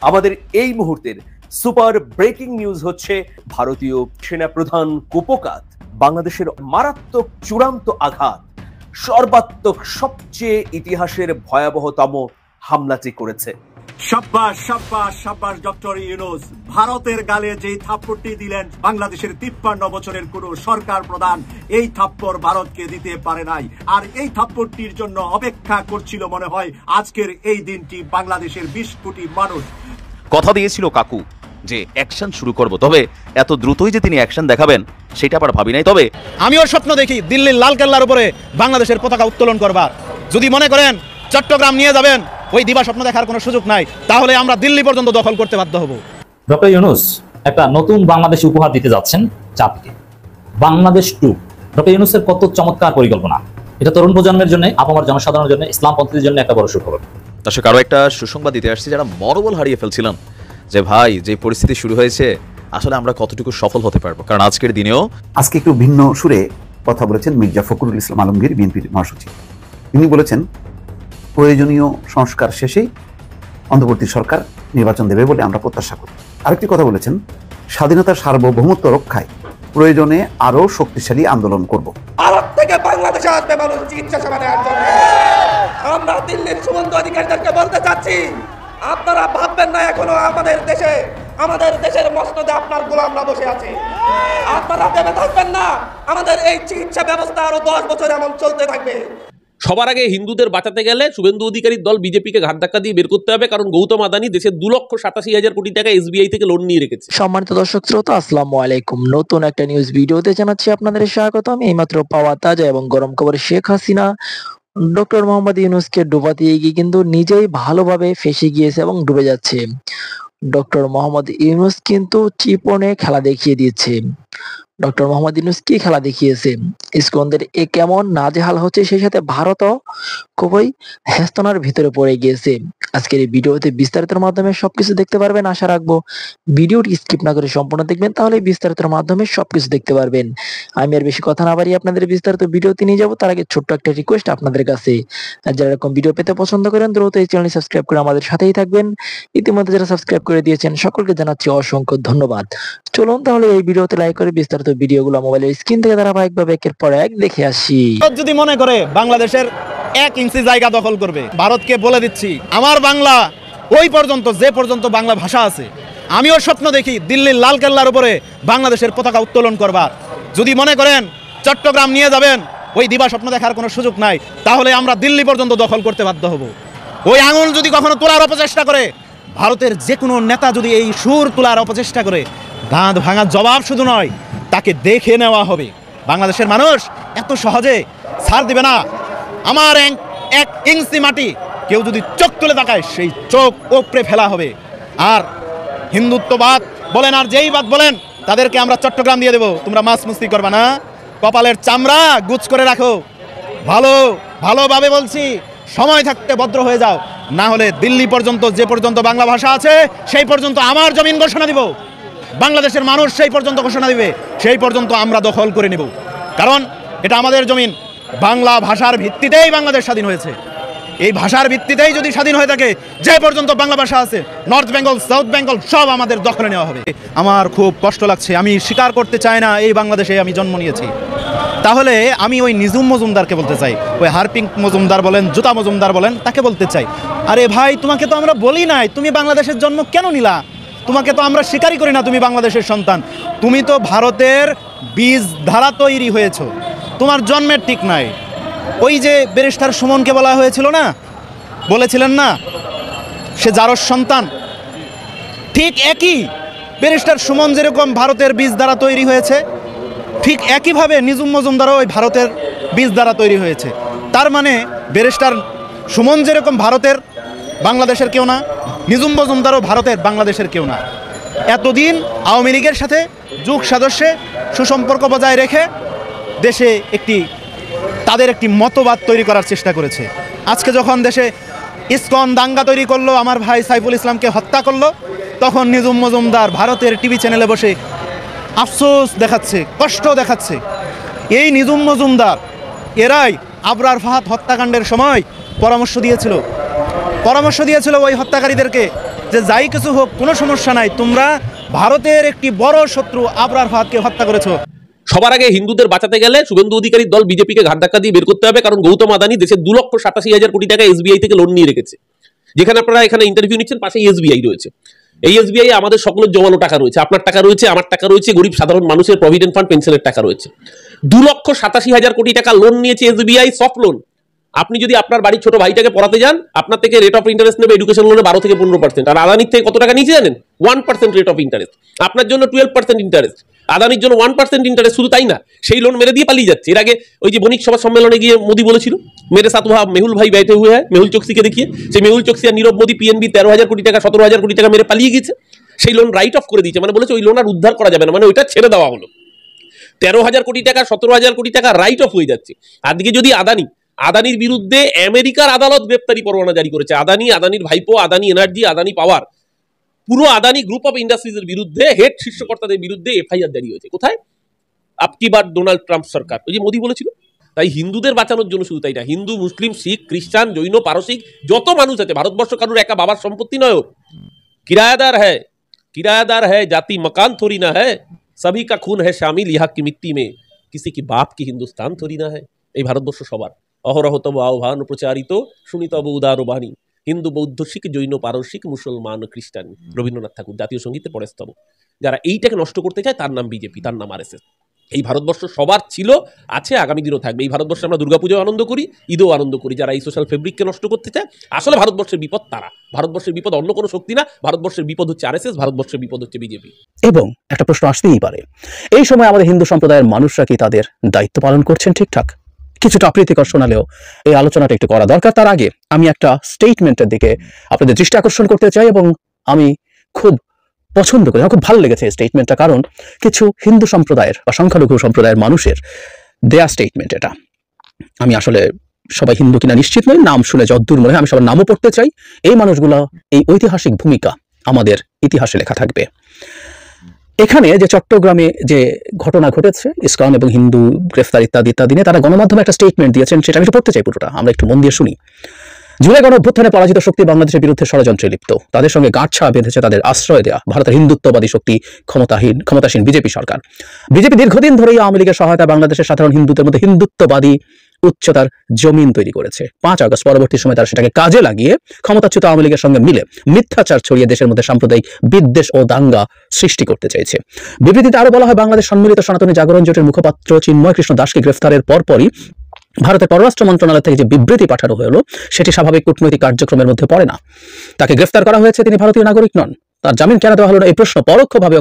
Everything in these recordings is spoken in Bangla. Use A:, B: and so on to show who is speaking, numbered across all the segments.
A: আমাদের এই মুহূর্তের সুপার ব্রেকিং নিউজ হচ্ছে ভারতীয় সেনাপ্রধান কুপকাত বাংলাদেশের মারাত্মক চূড়ান্ত আঘাত, সর্বাত্মক সবচেয়ে ইতিহাসের ভয়াবহতম হামলাটি করেছে।
B: শাব্বাস শাব্বাস শাব্বাস ডক্টর ইউনূস, ভারতের গালে যেই থাপ্পড়টি দিলেন বাংলাদেশের 53 বছরের কোন সরকার প্রধান এই থাপ্পড় ভারতকে দিতে পারে নাই। আর এই থাপ্পড়টির জন্য অপেক্ষা করছিল মনে হয় আজকের এই দিনটি বাংলাদেশের 20 কোটি মানুষ।
C: কথা দিয়েছিল কাকু যে অ্যাকশন শুরু করব, তবে এত দ্রুতই যে তিনি অ্যাকশন দেখাবেন সেটা আবার ভাবি নাই। তবে
D: আমিও স্বপ্ন দেখি দিল্লির লালকেল্লার উপরে বাংলাদেশের পতাকা উত্তোলন করবার। যদি মনে করেন চট্টগ্রাম নিয়ে যাবেন, ওই দিবা স্বপ্ন দেখার কোনো সুযোগ নাই, তাহলে আমরা দিল্লি পর্যন্ত দখল করতে বাধ্য হব।
E: ডক্টর ইউনূস একটা নতুন বাংলাদেশ উপহার দিতে যাচ্ছেন চাঁদকে, বাংলাদেশ 2। ডক্টর ইউনূসের কত চমৎকার পরিকল্পনা! এটা তরুণ প্রজন্মের জন্য, আপামর জনসাধারণের জন্য, ইসলামপন্থীদের জন্য একটা বড় সুখবর।
C: দর্শক, আরো একটা সুসংবাদ দিতে আসছি যারা মনোবল হারিয়ে ফেলছিলাম যে ভাই যে পরিস্থিতি শুরু হয়েছে আসলে আমরা কতটুকু সফল হতে পারবো। কারণ আজকের দিনেও
F: আজকে একটু ভিন্ন সুরে কথা বলেছেন মির্জা ফখরুল ইসলাম আলমগীর, বিএনপির মহাসচিব। তিনি বলেছেন প্রয়োজনীয় সংস্কার শেষেই অন্তর্বর্তী সরকার নির্বাচন দেবে বলে আমরা প্রত্যাশা করি। আরেকটি কথা বলেছেন, স্বাধীনতার সার্বভৌমত্ব রক্ষায় প্রয়োজনে আরো শক্তিশালী আন্দোলন করব।
G: ভারত থেকে বাংলাদেশে আসবে মানুষ চিকিৎসা সেবা নেওয়ার জন্য। আমরা দিল্লির সুবন্ধ অধিকারীদেরকে বলতে চাচ্ছি, আপনারা ভাববেন না এখনো আমাদের দেশের মসনদে আপনার গোলামরা বসে আছে। আপনারা ভেবে থাকবেন না আমাদের এই চিকিৎসা ব্যবস্থা আরো 10 বছর এমন চলতে থাকবে।
H: সবার আগে হিন্দুদের বাঁচাতে গেলে শুভেন্দু অধিকারীর দল বিজেপিকে ঘাট ধাক্কা দিয়ে বের করতে হবে, কারণ গৌতম আদানি দেশের 2,87,000 কোটি টাকা এসবিআই থেকে লোন নিয়ে রেখেছে।
I: সম্মানিত দর্শক শ্রোতা, আসসালামু আলাইকুম। নতুন একটা নিউজ ভিডিওতে জানাচ্ছি আপনাদের স্বাগতম। এইমাত্র পাওয়া তাজা এবং গরম খবর, শেখ হাসিনা ডক্টর মোহাম্মদ ইউনূসকে ডুবাতে গিয়ে কিন্তু নিজেই ভালোভাবে ফেঁসে গিয়েছে এবং ডুবে যাচ্ছে। ডক্টর মোহাম্মদ ইউনূস কিন্তু চিপনে খেলা দেখিয়ে দিয়েছে। ডক্টর মোহাম্মদ ইউনূস কি খেলা দেখিয়েছে, ইসকনদের এ কেমন নাজেহাল হচ্ছে, সেই সাথে ভারতও খুবই হেস্তনার ভিতরে পড়ে গিয়েছে। আজকের এই ভিডিওতে বিস্তারিতের মাধ্যমে সবকিছু দেখতে পারবেন। আশা রাখবো ভিডিওটি স্কিপ না করে সম্পূর্ণ দেখবেন, তাহলে বিস্তারিতের মাধ্যমে সবকিছু দেখতে পারবেন। আমি আর বেশি কথা না বাড়িয়ে আপনাদের বিস্তারিত ভিডিওতে নিয়ে যাবো। তার আগে ছোট্ট একটা রিকোয়েস্ট আপনাদের কাছে, যারা এরকম ভিডিও পেতে পছন্দ করেন দ্রুত এই চ্যানেলটি সাবস্ক্রাইব করে আমাদের সাথেই থাকবেন। ইতিমধ্যে যারা সাবস্ক্রাইব করে দিয়েছেন সকলকে জানাচ্ছি অসংখ্য ধন্যবাদ। চলুন তাহলে এই ভিডিওতে লাইক করে বিস্তারিত ভিডিওগুলো মোবাইলের স্ক্রিন থেকে ধারাবাহিকভাবে একের পর এক দেখে আসি।
D: যদি মনে করে বাংলাদেশের 1 ইঞ্চি জায়গা দখল করবে, ভারতকে বলে দিচ্ছি আমার বাংলা ওই পর্যন্ত যে পর্যন্ত বাংলা ভাষা আছে। আমিও স্বপ্ন দেখি দিল্লির লালকেল্লার উপরে বাংলাদেশের পতাকা উত্তোলন করবার। যদি মনে করেন চট্টগ্রাম নিয়ে যাবেন, ওই দিবা স্বপ্ন দেখার কোনো সুযোগ নাই, তাহলে আমরা দিল্লি পর্যন্ত দখল করতে বাধ্য হব। ওই আঙুল যদি কখনো তোলার অপচেষ্টা করে, ভারতের যে কোনো নেতা যদি এই সুর তোলার অপচেষ্টা করে, দাঁত ভাঙার জবাব শুধু নয়, তাকে দেখে নেওয়া হবে। বাংলাদেশের মানুষ এত সহজে ছাড় দিবে না। আমার 1 ইঞ্চি মাটি কেউ যদি চোখ তুলে তাকায়, সেই চোখ ওপরে ফেলা হবে। আর হিন্দুত্ববাদ বলেন আর যেই বাদ বলেন, তাদেরকে আমরা চট্টগ্রাম দিয়ে দেবো, তোমরা মাছ মুস্তি করবা না। কপালের চামড়া গুছ করে রাখো, ভালোভাবে বলছি, সময় থাকতে ভদ্র হয়ে যাও, না হলে দিল্লি পর্যন্ত যে পর্যন্ত বাংলা ভাষা আছে সেই পর্যন্ত আমার জমিন ঘোষণা দিব, বাংলাদেশের মানুষ সেই পর্যন্ত ঘোষণা দিবে, সেই পর্যন্ত আমরা দখল করে নেব। কারণ এটা আমাদের জমিন। বাংলা ভাষার ভিত্তিতেই বাংলাদেশ স্বাধীন হয়েছে। এই ভাষার ভিত্তিতেই যদি স্বাধীন হয়ে থাকে, যে পর্যন্ত বাংলা ভাষা আছে, নর্থ বেঙ্গল, সাউথ বেঙ্গল সব আমাদের দখলে নেওয়া হবে। আমার খুব কষ্ট লাগছে, আমি স্বীকার করতে চাই না এই বাংলাদেশে আমি জন্ম নিয়েছি। তাহলে আমি ওই নিজুম মজুমদারকে বলতে চাই, ওই হারপিং মজুমদার বলেন, জুতা মজুমদার বলেন, তাকে বলতে চাই, আরে ভাই তোমাকে তো আমরা বলি নাই তুমি বাংলাদেশের জন্ম কেন নিলা? তোমাকে তো আমরা স্বীকারই করি না তুমি বাংলাদেশের সন্তান। তুমি তো ভারতের বীজ ধারা তৈরি হয়েছ, তোমার জন্মের ঠিক নাই। ওই যে ব্যারিস্টার সুমনকে বলা হয়েছিল না, বলেছিলেন না সে জারস সন্তান, ঠিক একই ব্যারিস্টার সুমন যেরকম ভারতের বীজ দ্বারা তৈরি হয়েছে, ঠিক একইভাবে নিজুম মজুমদারও ওই ভারতের বীজ দ্বারা তৈরি হয়েছে। তার মানে ব্যারিস্টার সুমন যেরকম ভারতের বাংলাদেশের কেউ না, নিজুম মজুমদারও ভারতের বাংলাদেশের কেউ না। এতদিন আওয়ামী লীগের সাথে যুগ সাদস্যে সুসম্পর্ক বজায় রেখে দেশে তাদের একটি মতবাদ তৈরি করার চেষ্টা করেছে। আজকে যখন দেশে ইসকন দাঙ্গা তৈরি করলো, আমার ভাই সাইফুল ইসলামকে হত্যা করলো, তখন নিজুম মজুমদার ভারতের টিভি চ্যানেলে বসে আফসোস দেখাচ্ছে, কষ্ট দেখাচ্ছে। এই নিজুম মজুমদার এরাই আবরার ফাহাদ হত্যাকাণ্ডের সময় পরামর্শ দিয়েছিল ওই হত্যাকারীদেরকে যে যাই কিছু হোক কোনো সমস্যা নাই, তোমরা ভারতের একটি বড় শত্রু আবরার ফাহাদকে হত্যা করেছো।
H: সবার আগে হিন্দুদের বাঁচাতে গেলে শুভেন্দু অধিকারীর দল বিজেপিকে ঘাট ধাক্কা দিয়ে বের করতে হবে, কারণ গৌতম আদানি দেশের 2,87,000 কোটি টাকা এসবিআই থেকে লোন নিয়ে রেখেছে। যেখানে আপনারা এখানে ইন্টারভিউ নিচ্ছেন পাশেই এসবিআই রয়েছে। এই এসবিআই আমাদের সকলের জমানো টাকা রয়েছে, আপনার টাকা রয়েছে, আমার টাকা রয়েছে, গরিব সাধারণ মানুষের প্রভিডেন্ট ফান্ড পেনশনের টাকা রয়েছে। 2,87,000 কোটি টাকা লোন নিয়েছে এসবিআই, সফট লোন। আপনি যদি আপনার বাড়ির ছোট ভাইটাকে পড়াতে যান, আপনার থেকে রেট অফ ইন্টারেস্ট নেবে এডুকেশন লোনে 12 থেকে 15%, আর আদানির থেকে কত টাকা নিচে জানেন? 1% রেট অফ ইন্টারেস্ট। আপনার জন্য 12% ইন্টারেস্ট, আদানির জন্য 1% ইন্টারেস্ট। শুধু তাই না, সেই লোন মেরে দিয়ে পালিয়ে যাচ্ছে। এর আগে ওই যে বণিক সভা সম্মেলনে গিয়ে মোদি বলেছিল মেরে সাথ ওয়া মেহুল ভাই बैठे हुए हैं, মেহুল চোকসিকে দেখিয়ে। সেই মেহুল চোকসি আর নীরব মোদি পিএনবি 13,000 কোটি টাকা 17,000 কোটি টাকা মেরে পালিয়ে গেছে। সেই লোন রাইট অফ করে দিয়েছে, মানে বলেছে ওই লোন আর উদ্ধার করা যাবে না, মানে ওইটা ছেড়ে দেওয়া হলো। 13,000 কোটি টাকা 17,000 কোটি টাকা রাইট অফ হয়ে যাচ্ছে। আজকে যদি আদানির বিরুদ্ধে আমেরিকার আদালত গ্রেপ্তারি পরোয়ানা জারি করেছে, আদানির ভাইপো, আদানি এনার্জি, আদানি পাওয়ার, পুরো আদানি গ্রুপ অফ ইন্ডাস্ট্রিজের বিরুদ্ধে হেড শীর্ষকর্তাদের বিরুদ্ধে এফআইআর জারি হয়েছে। কোথায়? আপকি বার ডোনাল্ড ট্রাম্প সরকার, ওই যে মোদি বলেছিল। তাই হিন্দুদের বাঁচানোর জন্য শুধু তাই না, হিন্দু, মুসলিম, শিখ, খ্রিস্টান, জৈন, পারসিক যত মানুষ আছে, ভারতবর্ষ কারুর একা বাবার সম্পত্তি নয়। किरायादार है जाति मकान थोड़ी ना है, सभी का खून है शामिल यहाँ की मिट्टी में, किसी की बाप की हिंदुस्तान थोड़ी ना है। এই ভারতবর্ষ সবার। অহরহ তব আহ্বান প্রচারিত, শুনিতব উদার বাণী, হিন্দু, বৌদ্ধ, শিখ, জৈন, পারসিক, মুসলমান, খ্রিস্টান। রবীন্দ্রনাথ ঠাকুর জাতীয় সঙ্গীতের পরে স্তব। যারা এইটাকে নষ্ট করতে চায় তার নাম বিজেপি, তার নাম আরএসএস। এই ভারতবর্ষ সবার ছিল, আছে, আগামী দিনও থাকবে। এই ভারতবর্ষে আমরা দুর্গাপুজো আনন্দ করি, ঈদও আনন্দ করি। যারা এই সোশ্যাল ফেব্রিককে নষ্ট করতে চায়, আসলে ভারতবর্ষের বিপদ তারা। ভারতবর্ষের বিপদ অন্য কোনো শক্তি না, ভারতবর্ষের বিপদ হচ্ছে আরএসএস, ভারতবর্ষের বিপদ হচ্ছে বিজেপি।
J: এবং একটা প্রশ্ন আসতেই পারে, এই সময় আমাদের হিন্দু সম্প্রদায়ের মানুষরা কি তাদের দায়িত্ব পালন করছেন ঠিকঠাক? কিছুটা অপ্রীতিকর শোনালেও এই আলোচনাটা একটু করা দরকার। তার আগে আমি একটা স্টেটমেন্টের দিকে আপনাদের দৃষ্টি আকর্ষণ করতে চাই, এবং আমি খুব পছন্দ করি, আমার খুব ভালো লেগেছে এই স্টেটমেন্টটা, কারণ কিছু হিন্দু সম্প্রদায়ের বা সংখ্যালঘু সম্প্রদায়ের মানুষের দেয়া স্টেটমেন্ট এটা। আমি আসলে সবাই হিন্দু কিনা নিশ্চিত নই, নাম শুনে যদ্দূর মনে হয় আমি সবার নামও পড়তে চাই। এই মানুষগুলো, এই ঐতিহাসিক ভূমিকা আমাদের ইতিহাসে লেখা থাকবে। এখানে যে চট্টগ্রামে যে ঘটনা ঘটেছে, ইসকন এবং হিন্দু গ্রেফতার ইত্যাদি ইত্যাদি নিয়ে তারা গণমাধ্যমে একটা স্টেটমেন্ট দিয়েছেন, সেটা আমি একটু পড়তে চাই পুরোটা, আমরা একটু মন দিয়ে শুনি। জুলাই গণঅভ্যুত্থানে পরাজিত শক্তি বাংলাদেশের বিরুদ্ধে ষড়যন্ত্রে লিপ্ত, তাদের সঙ্গে গাঁটছড়া বেঁধেছে তাদের আশ্রয় দেয়া ভারতের হিন্দুত্ববাদী শক্তি ক্ষমতাসীন বিজেপি সরকার। বিজেপি দীর্ঘদিন ধরেই আওয়ামী লীগের সহায়তা বাংলাদেশের সাধারণ হিন্দুদের মধ্যে হিন্দুত্ববাদী উচ্চতার জমিন তৈরি করেছে। 5 আগস্ট পরবর্তী সময় তারা সেটাকে কাজে লাগিয়ে ক্ষমতাচ্যুত আওয়ামী লীগের সঙ্গে মিলে মিথ্যাচার ছড়িয়ে দেশের মধ্যে সাম্প্রদায়িক বিদ্বেষ ও দাঙ্গা সৃষ্টি করতে চাইছে। বিবৃতিতে আরো বলা হয়, বাংলাদেশ সম্মিলিত সনাতনী জাগরণ জোটের মুখপাত্র চিন্ময় কৃষ্ণ দাসকে গ্রেফতারের পরপরই ভারতের পররাষ্ট্র মন্ত্রণালয় থেকে যে বিবৃতি পাঠানো হলো সেটি স্বাভাবিক কূটনৈতিক কার্যক্রমের মধ্যে পড়ে না। তাকে গ্রেফতার করা হয়েছে, তিনি ভারতীয় নাগরিক নন, তার জামিন কেন দেওয়া হলো না এই প্রশ্ন পরোক্ষভাবে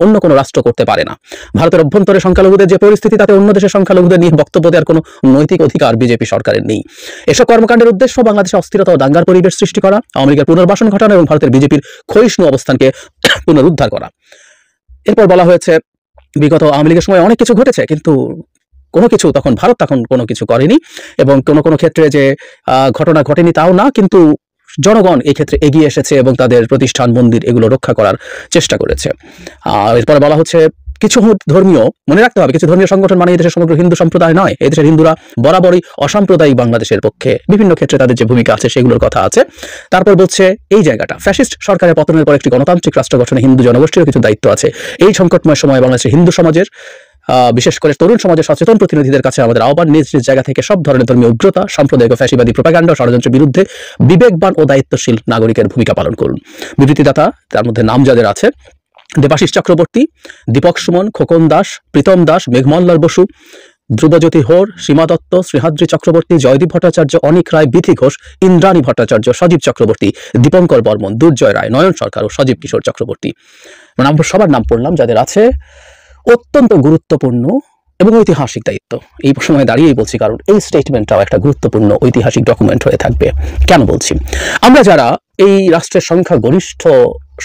J: অন্য কোনো রাষ্ট্র করতে পারে না। ভারতের অভ্যন্তরে সংখ্যালঘুদের যে পরিস্থিতি, তাতে অন্য দেশের সংখ্যালঘুদের নিয়ে বক্তব্য দেওয়ার কোনো নৈতিক অধিকার বিজেপি সরকারের নেই। এসব কর্মকাণ্ডের উদ্দেশ্য বাংলাদেশে অস্থিরতা ও দাঙ্গার পরিবেশ সৃষ্টি করা, আওয়ামী লীগের পুনর্বাসন ঘটানো এবং ভারতের বিজেপির ক্ষয়িষ্ণু অবস্থানকে পুনরুদ্ধার করা। এরপর বলা হয়েছে, বিগত আওয়ামী লীগের সময় অনেক কিছু ঘটেছে, কিন্তু ভারত তখন কোনো কিছু করেনি, এবং কোনো ক্ষেত্রে যে ঘটনা ঘটেনি তাও না, কিন্তু জনগণ এই ক্ষেত্রে এগিয়ে এসেছে এবং তাদের প্রতিষ্ঠান, মন্দির এগুলো রক্ষা করার চেষ্টা করেছে। এরপরে বলা হচ্ছে, কিছু ধর্মীয়, মনে রাখতে হবে, কিছু ধর্মীয় সংগঠন মানে এই দেশের সমগ্র হিন্দু সম্প্রদায় নয়। এই দেশের হিন্দুরা বরাবরই অসাম্প্রদায়িক বাংলাদেশের পক্ষে বিভিন্ন ক্ষেত্রে তাদের যে ভূমিকা আছে সেগুলোর কথা আছে। তারপর বলছে, এই জায়গাটা ফ্যাসিস্ট সরকারের পতনের পর একটি গণতান্ত্রিক রাষ্ট্র গঠনে হিন্দু জনগোষ্ঠীরও কিছু দায়িত্ব আছে। এই সংকটময় সময়ে বাংলাদেশের হিন্দু সমাজের, বিশেষ করে তরুণ সমাজের সচেতন প্রতিনিধিদের কাছে আমাদের আহ্বান, নিজ নিজ জায়গা থেকে সব ধরনের ধর্মীয় উগ্রতা, সাম্প্রদায়িক ও ফ্যাসিবাদী প্রোপাগান্ডা ও ষড়যন্ত্রের বিরুদ্ধে বিবেকবান ও দায়িত্বশীল নাগরিকের ভূমিকা পালন করুন। বিবৃতিদাতা, তার মধ্যে নাম যাদের আছে, দেবাশিস চক্রবর্তী, দীপক সুমন, খোকন দাস, প্রীতম দাস, মেঘমল্লাল বসু, ধ্রুবজ্যোতি হোর, সীমা দত্ত, শ্রীহাদ্রি চক্রবর্তী, জয়দীপ ভট্টাচার্য, অনিক রায়, বিথি ঘোষ, ইন্দ্রাণী ভট্টাচার্য, সজীব চক্রবর্তী, দীপঙ্কর বর্মন, দুর্জয় রায়, নয়ন সরকার ও সজীব কিশোর চক্রবর্তী। আমরা সবার নাম পড়লাম যাদের আছে অত্যন্ত গুরুত্বপূর্ণ এবং ঐতিহাসিক দায়িত্ব। এই সময় দাঁড়িয়েই বলছি, কারণ এই স্টেটমেন্টটাও একটা গুরুত্বপূর্ণ ঐতিহাসিক ডকুমেন্ট হয়ে থাকবে। কেন বলছি? আমরা যারা এই রাষ্ট্রের সংখ্যাগরিষ্ঠ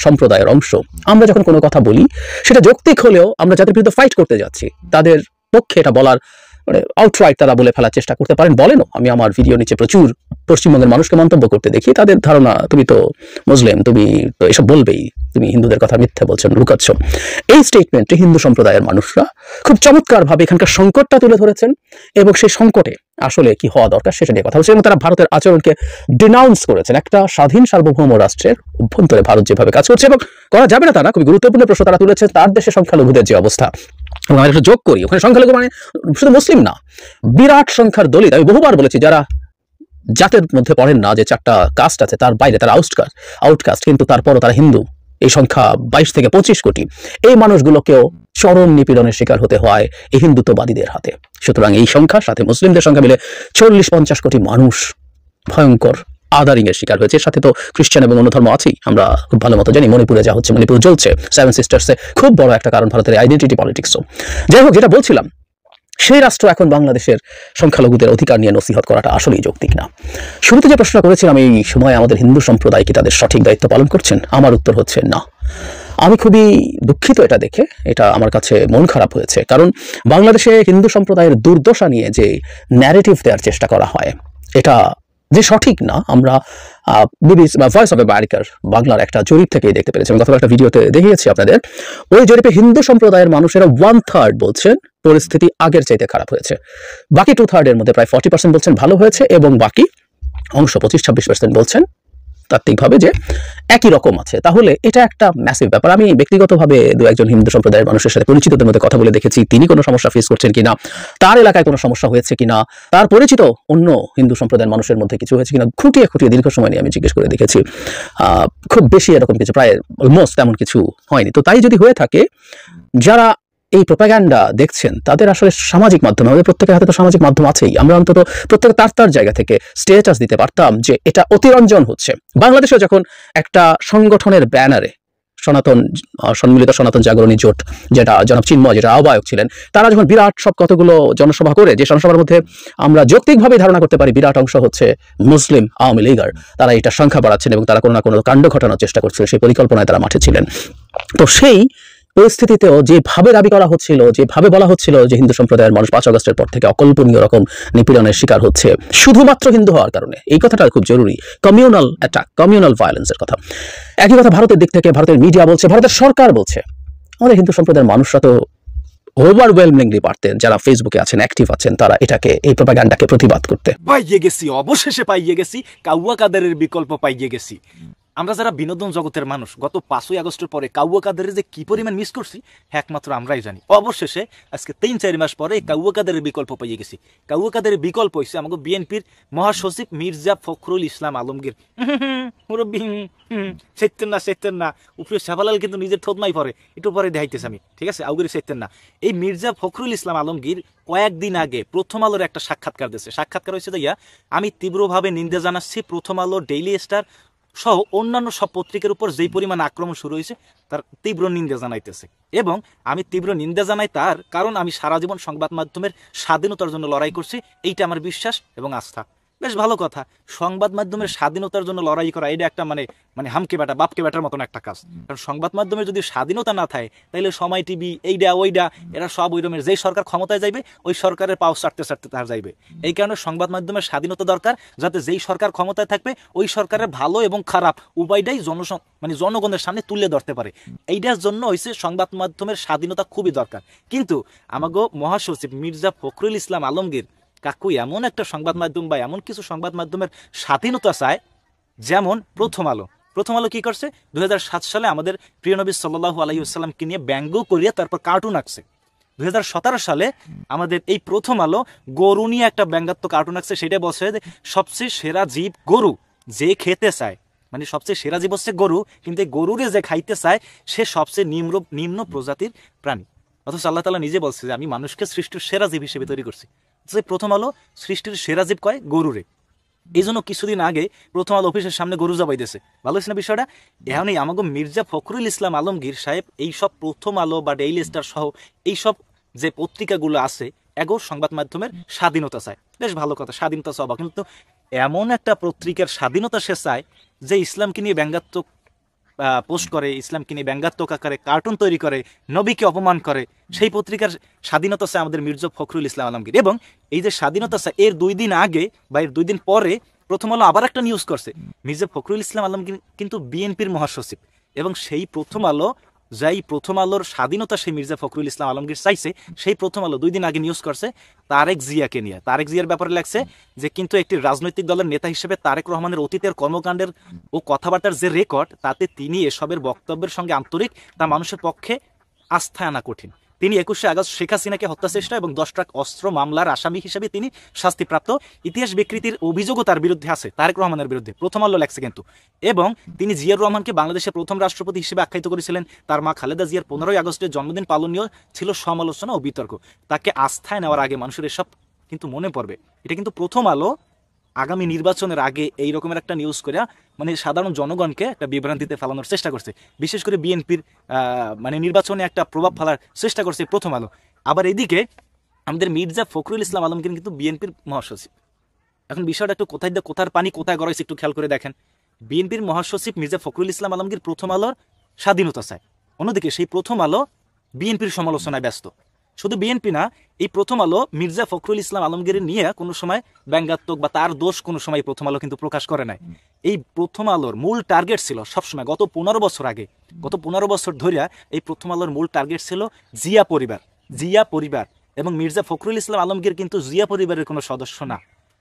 J: সম্প্রদায়ের অংশ, আমরা যখন কোনো কথা বলি সেটা যৌক্তিক হলেও আমরা যাদের বিরুদ্ধে ফাইট করতে যাচ্ছি তাদের পক্ষে এটা বলার আউটরাইট তারা বলে ফেলার চেষ্টা করতে পারেন, বলেনও। আমি আমার ভিডিও নিচে প্রচুর পশ্চিমবঙ্গের মানুষকে মন্তব্য করতে দেখি, তাদের ধারণা তুমি তো মুসলিম, তুমি তো এসব বলবেই, তুমি হিন্দুদের কথা মিথ্যা বলছো, লুকাচ্ছ। এই স্টেটমেন্টে হিন্দু সম্প্রদায়ের মানুষরা খুব চমৎকারভাবে এখানকার সংকটটা তুলে ধরেছেন এবং সেই সংকটে আসলে কি হওয়া দরকার সেটা নিয়ে কথা বলছে, এবং তারা ভারতের আচরণকে ডিনাউন্স করেছেন। একটা স্বাধীন সার্বভৌম রাষ্ট্রের অভ্যন্তরে ভারত যেভাবে কাজ করছে এবং করা যাবে না তা না, খুবই গুরুত্বপূর্ণ প্রশ্ন তারা তুলেছে তার দেশে সংখ্যালঘুদের যে অবস্থা। এবং আমি একটা যোগ করি, ওখানে সংখ্যালঘু মানে শুধু মুসলিম না, বিরাট সংখ্যার দলিত। আমি বহুবার বলেছি যারা জাতের মধ্যে পড়েন না, যে 4টা কাস্ট আছে তার বাইরে তারা আউটকাস্ট, কিন্তু তারপরও তারা হিন্দু। এই সংখ্যা 22 থেকে 25 কোটি। এই মানুষগুলোকেও চরম নিপীড়নের শিকার হতে হয় এই হিন্দুত্ববাদীদের হাতে। সুতরাং এই সংখ্যার সাথে মুসলিমদের সংখ্যা মিলে 40-50 কোটি মানুষ ভয়ঙ্কর আদারিং এর শিকার হয়েছে। এর সাথে তো খ্রিস্টান এবং অন্য ধর্ম আছেই, আমরা খুব ভালো মতো জানি। মণিপুরে যা হচ্ছে, মণিপুর জ্বলছে, 7 সিস্টার্সে খুব বড় একটা কারণ ভারতের আইডেন্টিটি পলিটিক্সও। যাই হোক, যেটা বলছিলাম, সেই রাষ্ট্র এখন বাংলাদেশের সংখ্যালঘুদের অধিকার নিয়ে নসিহত করাটা আসলেই যৌক্তিক না। শুরুতে যে প্রশ্ন করেছিলাম, এই সময় আমাদের হিন্দু সম্প্রদায় কি তাদের সঠিক দায়িত্ব পালন করছেন, আমার উত্তর হচ্ছে না। আমি খুবই দুঃখিত এটা দেখে, এটা আমার কাছে মন খারাপ হয়েছে। কারণ বাংলাদেশে হিন্দু সম্প্রদায়ের দুর্দশা নিয়ে যে ন্যারেটিভ দেওয়ার চেষ্টা করা হয়, এটা যে সঠিক না, আমরা বিবিসি বা ভয়েস অফ আমেরিকার বাংলার একটা জরিপ থেকেই দেখতে পেরেছি। আমি গতকাল একটা ভিডিওতে দেখিয়েছি আপনাদের। ওই জরিপে হিন্দু সম্প্রদায়ের মানুষেরা 1/3 বলছেন পরিস্থিতি আগের চাইতে খারাপ হয়েছে, বাকি 2/3 এর মধ্যে প্রায় 40% বলছেন ভালো হয়েছে, এবং বাকি অংশ 25-26% বলছেন তাত্ত্বিকভাবে যে একই রকম আছে। তাহলে এটা একটা ম্যাসিভ ব্যাপার। আমি ব্যক্তিগতভাবে 2-1 হিন্দু সম্প্রদায়ের মানুষের সাথে পরিচিতদের মধ্যে কথা বলে দেখেছি, তিনি কোনো সমস্যা ফেস করছেন কিনা, তার এলাকায় কোনো সমস্যা হয়েছে কিনা, তার পরিচিত অন্য হিন্দু সম্প্রদায়ের মানুষের মধ্যে কিছু হয়েছে কিনা, খুঁটিয়ে দীর্ঘ সময় নিয়ে আমি জিজ্ঞেস করে দেখেছি। খুব বেশি এরকম কিছু, প্রায় অলমোস্ট তেমন কিছু হয়নি। তো তাই যদি হয়ে থাকে, যারা এই প্রোপাগান্ডা দেখছেন তাদের আসলে সামাজিক মাধ্যমে, আমাদের প্রত্যেকের হাতে তো সামাজিক মাধ্যম আছেই, আমরা অন্তত প্রত্যেকে তার জায়গা থেকে স্টেটাস দিতে পারতাম যে এটা অতিরঞ্জন হচ্ছে। বাংলাদেশে যখন একটা সংগঠনের ব্যানারে সম্মিলিত সনাতন জাগরণী জোট, যেটা জনাব চিন্ময়, যেটা আহ্বায়ক ছিলেন, তারা যখন বিরাট সব কতগুলো জনসভা করে, যে জনসভার মধ্যে আমরা যৌক্তিকভাবে ধারণা করতে পারি বিরাট অংশ হচ্ছে মুসলিম আওয়ামী লীগার, তারা এটা সংখ্যা বাড়াচ্ছেন এবং তারা কোনো না কোনো কাণ্ড ঘটানোর চেষ্টা করছিল, সেই পরিকল্পনায় তারা মাঠে ছিলেন। তো সেই পরিস্থিতিতেও যেভাবে দাবি করা হচ্ছিল, যেভাবে বলা হচ্ছিল যে হিন্দু সম্প্রদায়ের মানুষ 5 আগস্টের পর থেকে অকল্পনীয় রকম নিপীড়নের শিকার হচ্ছে শুধুমাত্র হিন্দু হওয়ার কারণে, এই কথাটা খুব জরুরি। কমিউনাল অ্যাটাক, কমিউনাল ভায়োলেন্সের কথা। একই কথা ভারতের দিক থেকে ভারতের মিডিয়া বলছে, ভারতের সরকার বলছে। আমাদের হিন্দু সম্প্রদায়ের মানুষরা তো ওভারওয়েলমিংলি পারতেন, যারা ফেসবুকে আছেন, অ্যাক্টিভ আছেন, তারা এটাকে, এই প্রোপাগান্ডাকে প্রতিবাদ করতে।
K: পাইয়ে গেছি, অবশেষে পাইয়ে গেছি, কাউয়া কাদেরের বিকল্প পাইয়ে গেছি। আমরা যারা বিনোদন জগতের মানুষ, গত 5ই আগস্টের পরে কাউয়া কাদেরের যে কি পরিমাণ মিস করছি একমাত্র আমরাই জানি। অবশেষে আজকে 3-4 মাস পরে কাউয়া কাদেরের বিকল্প পেয়ে গেছি। কাউয়া কাদেরের বিকল্প হয়েছে আমাকে বিএনপির মহাসচিব মির্জা ফখরুল ইসলাম আলমগীর। মুরব্বী সেতেন না উপরে শাহবালাল কিন্তু নিজের থতমাই পরে, একটু পরে দেখাইতেছে আমি, ঠিক আছে, আউগির সেতেন না। এই মির্জা ফখরুল ইসলাম আলমগীর কয়েকদিন আগে প্রথম আলোর একটা সাক্ষাৎকার দিয়েছে। সাক্ষাৎকার হয়েছে দিয়া, আমি তীব্রভাবে নিন্দা জানাচ্ছি প্রথম আলো, ডেইলি স্টার সহ অন্যান্য সব পত্রিকার উপর যেই পরিমাণ আক্রমণ শুরু হয়েছে তার তীব্র নিন্দা জানাইতেছে। এবং আমি তীব্র নিন্দা জানাই তার কারণ আমি সারা জীবন সংবাদ মাধ্যমের স্বাধীনতার জন্য লড়াই করছি, এইটা আমার বিশ্বাস এবং আস্থা। বেশ ভালো কথা, সংবাদ মাধ্যমের স্বাধীনতার জন্য লড়াই করা এটা একটা মানে হামকে বেটা বাপকে বেটার মতন একটা কাজ। কারণ সংবাদ মাধ্যমের যদি স্বাধীনতা না থাকে তাহলে সময় টিভি এইটা ওইটা এরা সব ওই রকমের, যেই সরকার ক্ষমতায় যাইবে ওই সরকারের পাও চাটতে তার যাইবে। এই কারণে সংবাদ মাধ্যমের স্বাধীনতা দরকার, যাতে যেই সরকার ক্ষমতায় থাকবে ওই সরকারের ভালো এবং খারাপ উভয়টাই জনগণের সামনে তুলে ধরতে পারে। এইটার জন্য হয়েছে সংবাদ মাধ্যমের স্বাধীনতা খুবই দরকার। কিন্তু আমাগো মহাসচিব মির্জা ফখরুল ইসলাম আলমগীর কাকু এমন একটা সংবাদ মাধ্যম বা এমন কিছু সংবাদ মাধ্যমের স্বাধীনতা চায়, যেমন প্রথম আলো কি করছে, 2007 সালে আমাদের প্রিয় নবী সাল্লাল্লাহু আলাইহি ওয়াসাল্লামকে নিয়ে ব্যঙ্গ করিয়া তারপর কার্টুন আঁকছে। 2017 সালে আমাদের এই প্রথম আলো গরু নিয়ে একটা ব্যঙ্গাত্মক কার্টুন আঁকছে, সেটা বলছে সবচেয়ে সেরা জীব গরু, যে খেতে চায়, মানে সবচেয়ে সেরা জীব হচ্ছে গরু, কিন্তু এই গরুরে যে খাইতে চায় সে সবচেয়ে নিম্ন প্রজাতির প্রাণী। অথচ আল্লাহ তাআলা নিজে বলছে যে আমি মানুষকে সৃষ্টির সেরা জীব হিসেবে তৈরি করছি। যে প্রথম আলো সৃষ্টির সেরা জীব কয় গরুরে। এই জন্য কিছুদিন আগে প্রথম আলো অফিসের সামনে গরু জবাইতেছে। ভালো হয়েছে না বিষয়টা? এখনই আমাকে মির্জা ফখরুল ইসলাম আলমগীর সাহেব এইসব প্রথম আলো বা ডেইলি স্টার সহ এইসব যে পত্রিকাগুলো আছে এগো সংবাদ মাধ্যমের স্বাধীনতা চায়। বেশ ভালো কথা, স্বাধীনতা চাওয়া, কিন্তু এমন একটা পত্রিকার স্বাধীনতা সে চায় যে ইসলামকে নিয়ে ব্যঙ্গাত্মক পোস্ট করে, ইসলামকে নিয়ে ব্যঙ্গাত্মক আকারে কার্টুন তৈরি করে, নবীকে অপমান করে, সেই পত্রিকার স্বাধীনতা চায় আমাদের মির্জা ফখরুল ইসলাম আলমগীর। এবং এই যে স্বাধীনতা চায়, এর 2 দিন আগে বা এর 2 দিন পরে প্রথম আলো আবার একটা নিউজ করছে, মির্জা ফখরুল ইসলাম আলমগীর কিন্তু বিএনপির মহাসচিব। এবং সেই প্রথম আলো যাই প্রথম আলোর স্বাধীনতা সেই মির্জা ফখরুল ইসলাম আলমগীর চাইছে, সেই প্রথম আলো 2 দিন আগে নিউজ করছে তারেক জিয়াকে নিয়ে। তারেক জিয়ার ব্যাপারে লাগছে যে কিন্তু একটি রাজনৈতিক দলের নেতা হিসেবে তারেক রহমানের অতীতের কর্মকাণ্ডের ও কথাবার্তার যে রেকর্ড, তাতে তিনি এসবের বক্তব্যের সঙ্গে আন্তরিক, তা মানুষের পক্ষে আস্থা আনা কঠিন। তিনি 21শে আগস্ট শেখ হাসিনাকে হত্যা চেষ্টা এবং 10 ট্রাক অস্ত্র মামলার আসামি হিসেবে তিনি শাস্তিপ্রাপ্ত। ইতিহাস বিকৃতির অভিযোগও তার বিরুদ্ধে আছে, তারেক রহমানের বিরুদ্ধে, প্রথম আলো লেখছে কিন্তু। এবং তিনি জিয়াউর রহমানকে বাংলাদেশের প্রথম রাষ্ট্রপতি হিসেবে আখ্যায়িত করেছিলেন। তার মা খালেদা জিয়ার 15ই আগস্টের জন্মদিন পালন নিয়েও ছিল সমালোচনা ও বিতর্ক। তাকে আস্থায় নেওয়ার আগে মানুষের এসব কিন্তু মনে পড়বে। এটা কিন্তু প্রথম আলো আগামী নির্বাচনের আগে এই রকমের একটা নিউজ করে মানে সাধারণ জনগণকে একটা বিভ্রান্তিতে ফেলানোর চেষ্টা করছে, বিশেষ করে বিএনপির মানে নির্বাচনে একটা প্রভাব ফেলার চেষ্টা করছে প্রথম আলো। আবার এদিকে আমাদের মির্জা ফখরুল ইসলাম আলমগীর কিন্তু বিএনপির মহাসচিব। এখন বিষয়টা একটু কোথার পানি কোথায় গড়াইছে একটু খেয়াল করে দেখেন। বিএনপির মহাসচিব মির্জা ফখরুল ইসলাম আলমগীর প্রথম আলোর স্বাধীনতা চায়, অন্যদিকে সেই প্রথম আলো বিএনপির সমালোচনায় ব্যস্ত। শুধু বিএনপি না, এই প্রথম আলো মির্জা ফখরুল ইসলাম আলমগীর নিয়ে কোনো সময় ব্যঙ্গাত্মক বা তার দোষ কোনো সময় প্রথম আলো কিন্তু প্রকাশ করে নাই। এই প্রথম আলোর মূল টার্গেট ছিল সবসময় গত 15 বছর আগে, গত 15 বছর ধরিয়া এই প্রথম আলোর মূল টার্গেট ছিল জিয়া পরিবার। এবং মির্জা ফখরুল ইসলাম আলমগীর কিন্তু জিয়া পরিবারের কোনো সদস্য না।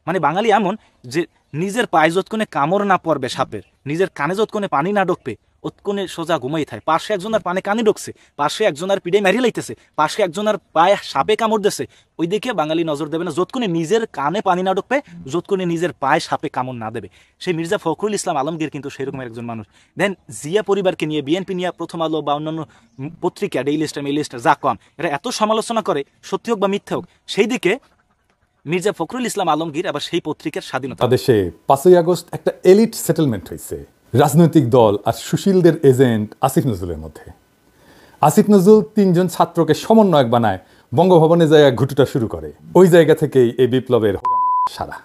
K: মানে বাঙালি এমন যে নিজের পায়ে যতক্ষণে কামড় না পড়বে সাপের, নিজের কানে যতক্ষণে পানি না ঢুকবে অতক্ষণে সোজা ঘুমাই থাকে। পাশে একজনের পানে কানে ঢুকছে, পাশে একজনের পিঠে মেরি লাইতেছে, পাশে একজনের পায়ে সাপে কামড় দিচ্ছে, ওই দিকে বাঙালি নজর দেবে না যতক্ষণে নিজের কানে পানি না ঢুকবে, যতক্ষণে নিজের পায়ে সাপে কামড় না দেবে। সেই মির্জা ফখরুল ইসলাম আলমগীর কিন্তু সেরকমের একজন মানুষ। দেন জিয়া পরিবারকে নিয়ে বিএনপি নিয়ে প্রথম আলো বা অন্যান্য পত্রিকা ডেইলি স্টার, মেইলি স্টার, যা কম, এরা এত সমালোচনা করে, সত্যি হোক বা মিথ্যা হোক, সেই দিকে মির্জা ফখরুল ইসলাম আলমগীর আবার সেই পত্রিকার স্বাধীনতা।
L: দেশে 5ই আগস্ট একটা এলিট সেটেলমেন্ট হয়েছে রাজনৈতিক দল আর সুশীলদের এজেন্ট আসিফ নজরুলের মধ্যে। আসিফ নজরুল 3 জন ছাত্রকে সমন্বয়ক বানায়, বঙ্গভবনে যায় ঘুটুটা শুরু করে। ওই জায়গা থেকেই এই বিপ্লবের সারা।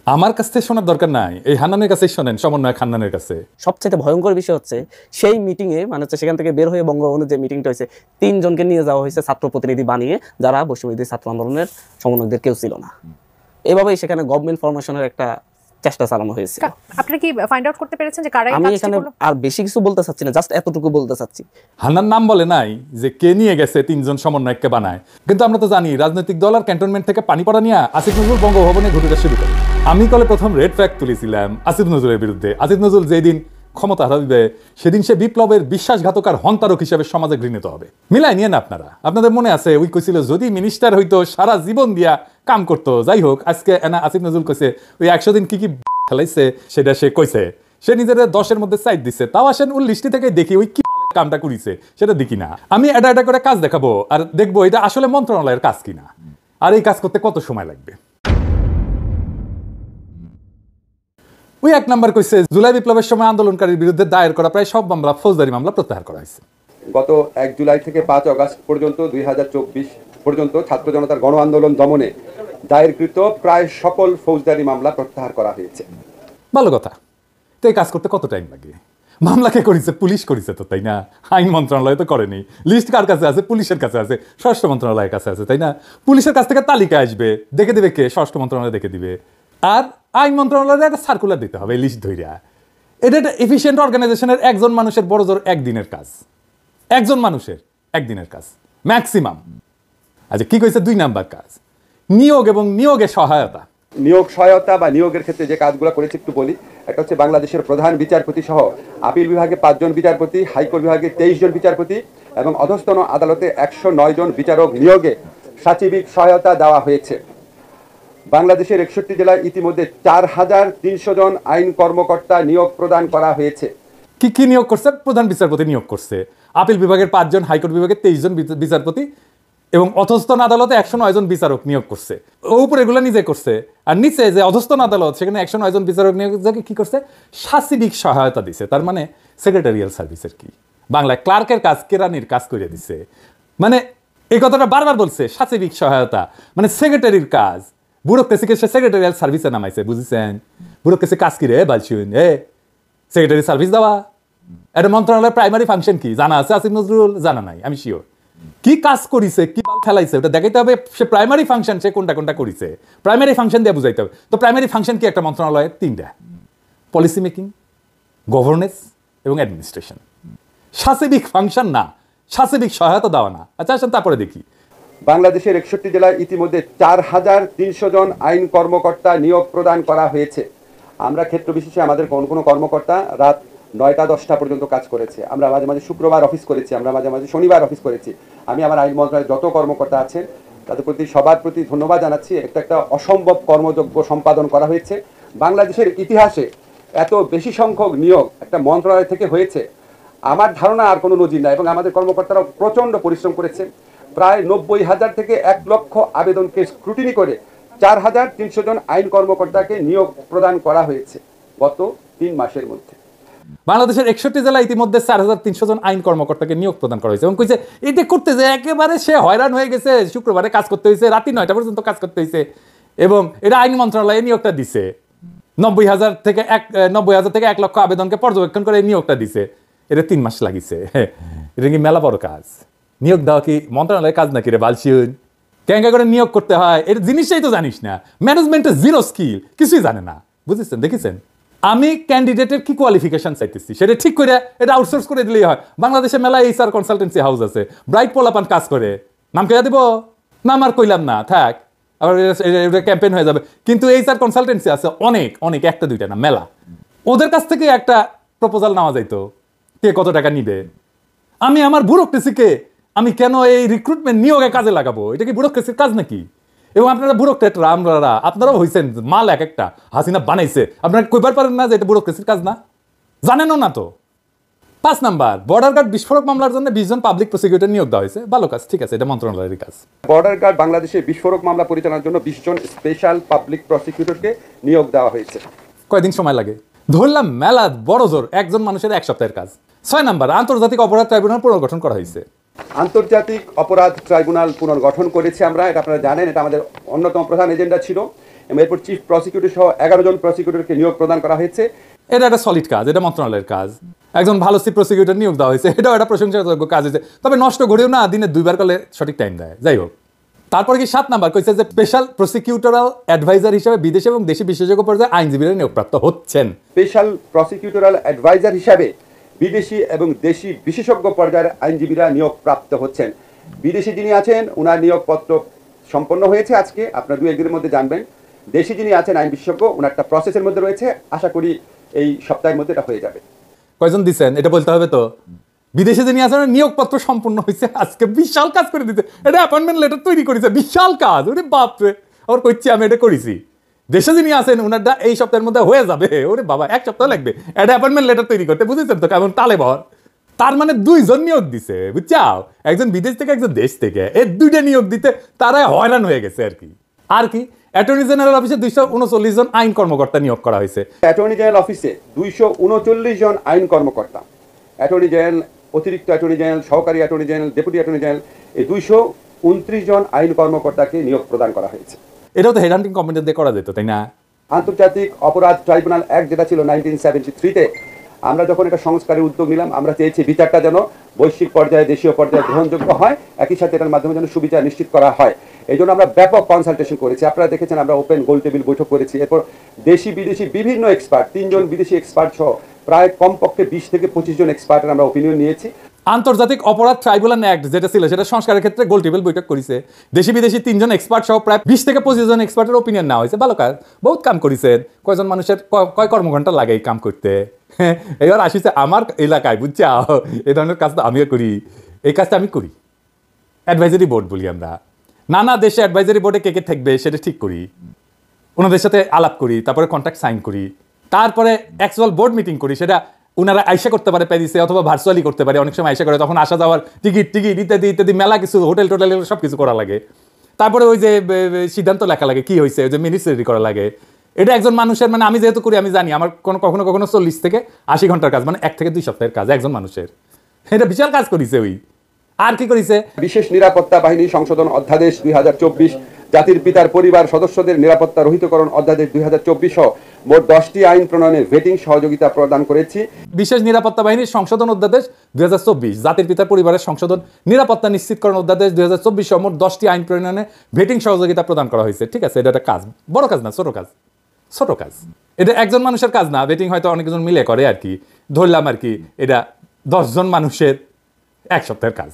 L: আমার কাছ থেকে শোনার দরকার নাই, এই হান্নানের কাছেই শোনেন, সমন্বয়ক হান্নানের কাছে।
M: সবচেয়ে ভয়ঙ্কর বিষয় হচ্ছে সেই মিটিংয়ে মানে হচ্ছে সেখান থেকে বের হয়ে বঙ্গভবনে যে মিটিংটা হয়েছে 3 জনকে নিয়ে যাওয়া হয়েছে ছাত্র প্রতিনিধি বানিয়ে, যারা বৈষম্যবিরোধী ছাত্র আন্দোলনের সমন্বয়কদের কেউ ছিল না। এভাবেই সেখানে গভর্নমেন্ট ফরমেশনের একটা চেষ্টা চালানো হয়েছে।
N: আপনি কি ফাইন্ড আউট করতে পেরেছেন যে কারা?
M: আমি এখানে আর বেশি কিছু বলতে চাচ্ছি না, জাস্ট এতটুকু বলতে চাচ্ছি।
L: হান্নান নাম বলে নাই যে কে নিয়ে গেছে 3 জন সমন্বয়ককে বানায়, কিন্তু আমরা তো জানি রাজনৈতিক দল আর ক্যান্টনমেন্ট থেকে পানি পড়া নিয়ে আসিফ নজরুল বঙ্গভবনে ঘুরতে শুরু করে। আমি কলে প্রথম রেড ফ্ল্যাগ তুলেছিলাম আসিফ নজরুলের বিরুদ্ধে। আসিফ নজরুল যেদিন ক্ষমতা হারাবে সেদিন সে বিপ্লবের বিশ্বাসঘাতক আর হন্তারক হিসেবে সমাজে ঘৃণিত হবে। মিলাই নিয়ে না আপনারা, আপনাদের মনে আছে ওই কইছিল যদি মিনিস্টার হইতো সারা জীবন দিয়া কাম করতো। যাই হোক, আজকে আসিফ নজরুল কইছে ওই 100 দিন কি খেলাইছে সেটা সে কইছে, সে নিজের 10-এর মধ্যে সাইড দিচ্ছে। তাও আসেন ওই লিস্টি থেকে দেখি ওই কি কামটা করিছে সেটা দেখি না। আমি এটা করে কাজ দেখাবো আর দেখবো এটা আসলে মন্ত্রণালয়ের কাজ কিনা, আর এই কাজ করতে কত সময় লাগবে। ওই 1 নাম্বার কইছে জুলাই বিপ্লবের সময় আন্দোলনকারীর বিরুদ্ধে দায়ের করা প্রায় সব মামলা, ফৌজদারি মামলা প্রত্যাহার করা হয়েছে।
O: গত 1 জুলাই থেকে 5 আগস্ট পর্যন্ত 2024 পর্যন্ত ছাত্র জনতার গণ আন্দোলন দমনে দায়েরকৃত প্রায় সকল ফৌজদারি মামলা প্রত্যাহার করা হয়েছে।
L: ভালো কথা। তো এই কাজ করতে কত টাইম লাগে? মামলা কে করেছে? পুলিশ করেছে তো, তাই না? আইন মন্ত্রণালয় তো করেনি। লিস্ট কার কাছে আছে? পুলিশের কাছে আছে, স্বরাষ্ট্র মন্ত্রণালয়ের কাছে আছে, তাই না? পুলিশের কাছ থেকে তালিকা আসবে, দেখে দেবে কে? স্বরাষ্ট্র মন্ত্রণালয় দেখে দিবে। আর আইন মন্ত্রণালয়ের একটা সার্কুলার দিতে হবে লিস্ট ধইরা। এটা একটা এফিশিয়েন্ট অর্গানাইজেশনের একজন মানুষের বড় জোর 1 দিনের কাজ, একজন মানুষের 1 দিনের কাজ ম্যাক্সিমাম। আচ্ছা, কি কইছে 2 নাম্বার কাজ? নিয়োগ এবং নিয়োগের সহায়তা।
O: নিয়োগ সহায়তা বা নিয়োগের ক্ষেত্রে যে কাজগুলো করেছে একটু বলি। একটা হচ্ছে বাংলাদেশের প্রধান বিচারপতি সহ আপিল বিভাগে 5 জন বিচারপতি, হাইকোর্ট বিভাগে 23 জন বিচারপতি এবং অধস্তন আদালতে 109 জন বিচারক নিয়োগে সাচিবিক সহায়তা দেওয়া হয়েছে। বাংলাদেশের 61 জেলায় ইতিমধ্যে 4300 জন আইন কর্মকর্তা নিয়োগ প্রদান করা হয়েছে।
L: কি কি নিয়োগ করছে? প্রধান বিচারপতি নিয়োগ করছে, আপিল বিভাগের 5 জন, হাইকোর্ট বিভাগের 23 জন বিচারপতি এবং অধস্তন আদালতে 109 জন বিচারক নিয়োগ করছে। উপরে এগুলো নিজে করছে, আর নিচে যে অধস্তন আদালত সেখানে 109 জন বিচারক নিয়োগ কি করছে? সাচিবিক সহায়তা দিছে। তার মানে সেক্রেটারিয়াল সার্ভিসের কি বাংলায় ক্লার্কের কাজ, কেরানির কাজ করে দিছে। মানে এই কথাটা বারবার বলছে, সাচিবিক সহায়তা মানে সেক্রেটারির কাজ। ব্যুরোক্রেসিকে সে সেক্রেটারিয়াল সার্ভিসে নামাইছে, বুঝেছেন? ব্যুরোক্রেসি কাজ কি রে বালছুন? সেক্রেটারি সার্ভিস দেওয়া। এটা মন্ত্রণালয়ের প্রাইমারি ফাংশন কি জানা আছে আসিফ নজরুল? জানা নাই, আমি শিওর। কি কাজ করিছে, কি খেলাইছে ওটা দেখাইতে হবে। সে প্রাইমারি ফাংশন সে কোনটা কোনটা করিছে, প্রাইমারি ফাংশন দিয়ে বুঝাইতে হবে। তো প্রাইমারি ফাংশন কি একটা মন্ত্রণালয়ের? 3টা: পলিসি মেকিং, গভর্নেন্স এবং অ্যাডমিনিস্ট্রেশন। সাসেবিক ফাংশন না, সাসেবিক সহায়তা দেওয়া না। আচ্ছা আসেন তারপরে দেখি।
O: বাংলাদেশের 61 জেলায় ইতিমধ্যে 4300 জন আইন কর্মকর্তা নিয়োগ প্রদান করা হয়েছে। আমরা ক্ষেত্র বিশেষে আমাদের কোনো কর্মকর্তা রাত 9টা-10টা পর্যন্ত কাজ করেছে। আমরা মাঝে মাঝে শুক্রবার অফিস করেছি, আমরা মাঝে মাঝে শনিবার অফিস করেছি। আমি আমার আইন মন্ত্রণালয়ের যত কর্মকর্তা আছেন তাদের প্রতি সবার প্রতি ধন্যবাদ জানাচ্ছি। একটা অসম্ভব কর্মযোগ্য সম্পাদন করা হয়েছে। বাংলাদেশের ইতিহাসে এত বেশি সংখ্যক নিয়োগ একটা মন্ত্রণালয় থেকে হয়েছে আমার ধারণা আর কোনো নজির নাই। এবং আমাদের কর্মকর্তারা প্রচণ্ড পরিশ্রম করেছে। প্রায় 90,000 থেকে 1 লক্ষ আবেদনকে স্ক্রুটিনি করে 4300 জন আইন কর্মকর্তাকে নিয়োগ প্রদান করা হয়েছে গত 3 মাসের মধ্যে।
L: বাংলাদেশের 61 জেলায় ইতিমধ্যে 4300 জন আইন কর্মকর্তাকে নিয়োগ প্রদান করা হয়েছে। এবং কইছে এটা করতে যে একেবারে সে হয়রান হয়ে গেছে, শুক্রবারে কাজ করতে হয়েছে, রাত্রি 9টা পর্যন্ত কাজ করতে হয়েছে। এবং এটা আইন মন্ত্রণালয়ে নিয়োগটা দিছে। 90,000 থেকে 1 লক্ষ আবেদনকে পর্যবেক্ষণ করে নিয়োগটা দিছে। এটা 3 মাস লাগিছে। এটা কি মেলা বড় কাজ? নিয়োগ দেওয়া কি মন্ত্রণালয়ের কাজ নাকি রে বালসিউন? ক্যাঙ্গা করে নিয়োগ করতে হয় এটা জিনিসটাই তো জানিস না। ম্যানেজমেন্টের জিরো স্কিল, কিছুই জানে না। বুঝেছেন? দেখেছেন? আমি ক্যান্ডিডেটের কি কোয়ালিফিকেশন চাইতেছি সেটা ঠিক করে এটা আউটসোর্স করে দিলেই হয়। বাংলাদেশে মেলা HR কনসালটেন্সি হাউস আছে, ব্রাইট পোলাপান কাজ করে। নাম কে দিব? নাম আর কইলাম না, থাক, আবার এটা ক্যাম্পেইন হয়ে যাবে। কিন্তু HR কনসালটেন্সি আছে অনেক অনেক, একটা দুইটা না, মেলা। ওদের কাছ থেকে একটা প্রপোজাল নেওয়া যাইতো, কে কত টাকা নিবে। আমি আমার ব্যুরোক্রেসিকে আমি কেন এই রিক্রুটমেন্ট নিয়োগে কাজে লাগাবো? এটা কি ব্যুরোক্রেসির কাজ নাকি? এবং আপনারা ব্যুরোক্রেটরা, আপনারাও হয়েছেন মাল এক একটা, হাসিনা বানাইছে। আপনারা কইবার পারেন না যে এটা ব্যুরোক্রেসির কাজ না? জানেনও না তো। 5 নাম্বার, বর্ডার গার্ড বিস্ফোরক মামলার জন্য 20 জন পাবলিক প্রসিকিউটর নিয়োগ দেওয়া হয়েছে। ভালো কাজ, ঠিক আছে, এটা মন্ত্রণালয়ের কাজ।
O: বর্ডার গার্ড বাংলাদেশে বিস্ফোরক মামলা পরিচালনার জন্য 20 জন স্পেশাল পাবলিক প্রসিকিউটরকে নিয়োগ দেওয়া হয়েছে।
L: কয়দিন সময় লাগে? ধরলাম মেলা বড় জোর 1 জন মানুষের 1 সপ্তাহের কাজ। 6 নাম্বার, আন্তর্জাতিক অপরাধ ট্রাইব্যুনাল পুনর্গঠন করা হয়েছে।
O: আন্তর্জাতিক অপরাধ ট্রাইব্যুনাল পুনর্গঠন করেছি আমরা, এটা আপনারা জানেন, এটা আমাদের অন্যতম প্রধান এজেন্ডা ছিল। এরপর চিফ প্রসিকিউটর সহ 11 জন প্রসিকিউটরকে নিয়োগ প্রদান করা হয়েছে।
L: এটা একটা সলিড কাজ, এটা মন্ত্রণালয়ের কাজ। একজন ভালো চিফ প্রসিকিউটর নিয়োগ দেওয়া হয়েছে, এটাও একটা প্রশংসাযোগ্য কাজ হয়েছে। তবে নষ্ট করেও না, দিনে 2বার করলে সঠিক টাইম দেয়। যাই হোক, তারপরে কি 7 নাম্বার কইছে যে স্পেশাল প্রসিকিউটরাল অ্যাডভাইজার হিসেবে বিদেশি এবং দেশি বিশেষজ্ঞ পর্যায়ে আইনজীবীরা নিয়োগপ্রাপ্ত হচ্ছেন।
O: স্পেশাল প্রসিকিউটরাল অ্যাডভাইজার হিসাবে বিদেশি এবং দেশি বিশেষজ্ঞ পর্যায়ের আইনজীবীরা নিয়োগপ্রাপ্ত হচ্ছেন। বিদেশি যিনি আছেন ওনার নিয়োগপত্র সম্পন্ন হয়েছে আজকে, আপনারা 2-1 দিনের মধ্যে জানবেন। দেশি যিনি আছেন আইন বিশেষজ্ঞ, ওনার একটা প্রসেসের মধ্যে রয়েছে, আশা করি এই সপ্তাহের মধ্যে এটা হয়ে যাবে।
L: কয়জন দিচ্ছেন এটা বলতে হবে তো। বিদেশে যিনি আছেন নিয়োগপত্র সম্পূর্ণ হয়েছে আজকে, বিশাল কাজ করে দিতে। এটা অ্যাপয়েন্টমেন্ট লেটার তৈরি করেছে, বিশাল কাজ। ওরে বাপরে, আবার কইছি আমি এটা করেছি। দেশে যিনি আছেন ওনারটা এই সপ্তাহের মধ্যে হয়ে যাবে। ওরে বাবা, 1 সপ্তাহ লাগবে একটা অ্যাপয়েন্টমেন্ট লেটার তৈরি করতে। বুঝেছেন তো কেমন তালে ভর? তার মানে 2 জন নিয়োগ দিছে, বুঝছাও? একজন বিদেশ থেকে, একজন দেশ থেকে। এই 2টা নিয়োগ দিতে তারা হয়রান হয়ে গেছে আর কি। আর কি, অ্যাটর্নি জেনারেল অফিসে 239 জন আইন কর্মকর্তা নিয়োগ করা হয়েছে।
O: অ্যাটর্নি জেনারেল অফিসে 239 জন আইন কর্মকর্তা, অ্যাটর্নি জেনারেল, অতিরিক্ত অ্যাটর্নি জেনারেল, সহকারী attorney general, deputy attorney general, এই 229 জন আইন কর্মকর্তাকে নিয়োগ প্রদান করা হয়েছে।
L: এটাও তো হেডহান্টিং কমিটি দিয়ে করা যেত, তাই না?
O: আন্তর্জাতিক অপরাধ ট্রাইব্যুনাল অ্যাক্ট যেটা ছিল 1973-তে, আমরা যখন এটা সংস্কারের উদ্যোগ নিলাম, আমরা চেয়েছি বিচারটা যেন বৈশ্বিক পর্যায়ে, দেশীয় পর্যায়ে গ্রহণযোগ্য হয়, একই সাথে এটার মাধ্যমে যেন সুবিচার নিশ্চিত করা হয়। এই জন্য আমরা ব্যাপক কনসালটেশন করেছি। আপনারা দেখেছেন আমরা ওপেন গোল টেবিল বৈঠক করেছি। এরপর দেশি বিদেশি বিভিন্ন এক্সপার্ট, 3 জন বিদেশি এক্সপার্ট সহ প্রায় কমপক্ষে 20 থেকে 25 জন এক্সপার্টের আমরা ওপিনিয়ন নিয়েছি।
L: আন্তর্জাতিক অপরাধ ট্রাইব্যুনাল অ্যাক্ট যেটা ছিল সেটা সংস্কারের ক্ষেত্রে গোল টেবিল বৈঠক করেছে। দেশি বিদেশি 3 জন এক্সপার্ট সহ প্রায় 20 থেকে 25 জন এক্সপার্টের ওপিনিয়ন নেওয়া হয়েছে। ভালো কাজ, বহুত কাম করেছেন। কয়জন মানুষের কয় কর্মঘণ্টা লাগে এই কাম করতে? এবার আসিছে আমার এলাকায়, বুঝছে, এই ধরনের কাজ তো আমিও করি। এই কাজটা আমি করি, অ্যাডভাইজারি বোর্ড বলি আমরা। নানা দেশে অ্যাডভাইজারি বোর্ডে কে কে থাকবে সেটা ঠিক করি, ওনাদের সাথে আলাপ করি, তারপরে কন্ট্রাক্ট সাইন করি, তারপরে অ্যাকচুয়াল বোর্ড মিটিং করি। সেটা ওনারা আইসা করতে পারে প্যারিসে, অথবা ভার্চুয়ালি করতে পারে। অনেক সময় আইসা করে, তখন আসা যাওয়ার টিকিট ইত্যাদি ইত্যাদি মেলা কিছু, হোটেল টোটেল সব কিছু করা লাগে। তারপরে ওই যে সিদ্ধান্ত লেখা লাগে, কি হয়েছে, ওই যে মিনিটস রেডি করা লাগে। এটা একজন মানুষের, মানে আমি যেহেতু করি আমি জানি, আমার কখনো কখনো 40 থেকে 80 ঘন্টার কাজ, মানে 1 থেকে 2 সপ্তাহের কাজ একজন মানুষের। এটা বিশাল কাজ করেছে। ওই আর কি করেছে?
O: বিশেষ নিরাপত্তা বাহিনী সংশোধন অধ্যাদেশ 2024, জাতির পিতার পরিবার সদস্যদের নিরাপত্তা রহিতকরণ অধ্যাদেশ 2024 সহ মোট 10টি আইন প্রণয়নে ভেটিং সহযোগিতা প্রদান করেছি।
L: বিশেষ নিরাপত্তা বাহিনীর সংশোধন অধ্যাদেশ 2024, জাতির পিতার পরিবারের সংশোধন, নিরাপত্তা নিশ্চিতকরণ অধ্যাদেশ 2024 সহ মোট 10টি আইন প্রণয়নে ভেটিং সহযোগিতা প্রদান করা হয়েছে। ঠিক আছে, এটা একটা কাজ, বড় কাজ না, ছোট কাজ। ছোট কাজ, এটা একজন মানুষের কাজ না। ভেটিং হয়তো অনেকজন মিলে করে আর কি, ধরলাম আর কি। এটা 10 জন মানুষের এক সপ্তাহের কাজ।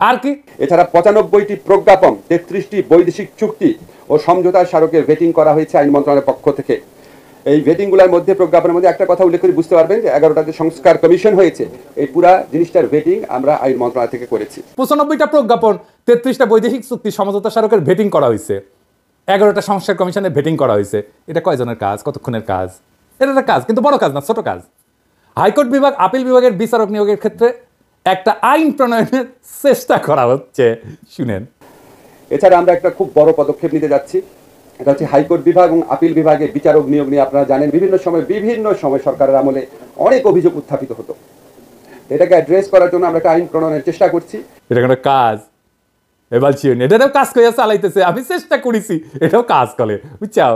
L: আর কি
O: এছাড়া 95টি প্রজ্ঞাপন, 33টি বৈদেশিক চুক্তি ও সমঝোতা স্মারকের ভেটিং করা হয়েছে আইন মন্ত্রণালয়ের পক্ষ থেকে। এই ভেটিংগুলোর মধ্যে, প্রজ্ঞাপনের মধ্যে একটা কথা উল্লেখ করে বুঝতে পারবেন যে 11টা যে সংস্কার কমিশন হয়েছে, এই পুরা জিনিসটার ভেটিং আমরা আইন মন্ত্রণালয় থেকে করেছি।
L: 95টা প্রজ্ঞাপন, 33টা বৈদেশিক চুক্তি, সমঝোতা স্মারকের ভেটিং করা হয়েছে, 11টা সংস্কার কমিশনের ভেটিং করা হয়েছে। এটা কয়জনের কাজ, কতক্ষণের কাজ? এটা একটা কাজ, কিন্তু বড় কাজ না, ছোট কাজ। হাইকোর্ট বিভাগ, আপিল বিভাগের বিচারক নিয়োগের ক্ষেত্রে একটা আইন প্রণয়নের চেষ্টা করা হচ্ছে, শুনেন।
O: এছাড়া আমরা একটা খুব বড় পদক্ষেপ নিতে যাচ্ছি, এটা হচ্ছে হাইকোর্ট বিভাগ এবং আপিল বিভাগে বিচারক নিয়োগ নিয়ে। আপনারা জানেন বিভিন্ন সময় সরকারের আমলে অনেক অভিযোগ উত্থাপিত হতো। এটাকে অ্যাড্রেস করার জন্য আমরা একটা আইন প্রণয়নের চেষ্টা করছি।
L: এটা কোনো কাজ? এবার এটাও কাজ করে চালাইতেছে, আমি চেষ্টা করেছি, এটাও কাজ করে, বুঝছাও?